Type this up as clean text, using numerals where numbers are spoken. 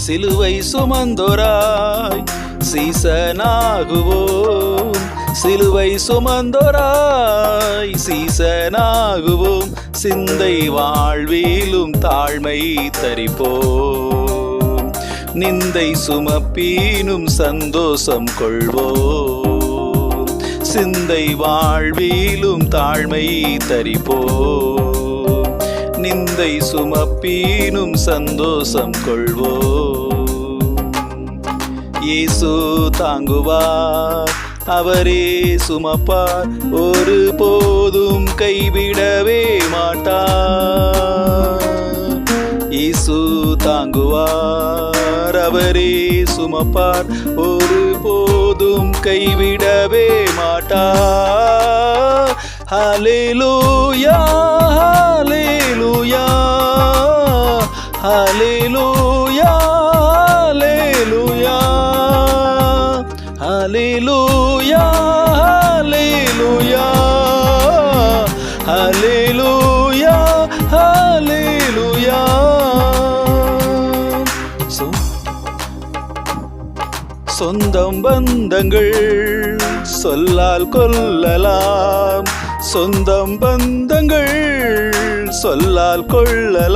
சிலுவை சுமந்தோராய் சீசனாகுவோம். சிலுவை சுமந்தோராய் சீசனாகுவோம். சிந்தை வாழ்விலும் தாழ்மை தரிப்போம். நிந்தை சுமப்பீனும் சந்தோஷம் கொள்வோம். சிந்தை வாழ்விலும் தாழ்மை தரிப்போம். நிந்தை சுமப்பீனும் சந்தோஷம் கொள்வோம். இயேசு தாங்குவார், அவரே சுமப்பார், ஒரு போதும் கைவிடவே மாட்டார். இயேசு தாங்குவார், அவரே சுமப்பார், ஒரு போதும் கைவிடவே மாட்டார். ஹல்லேலூயா ஹல்லேலூயா ஹல்லேலூயா ஹல்லேலூயா ஹல்லேலூயா ஹல்லேலூயா ஹல்லேலூயா ஹல்லேலூயா. சொந்தம் பந்தங்கள் சொல்லால் கொள்ளலாம். சொந்தம் பந்தங்கள் சொல்லால் கொள்ளலாம்.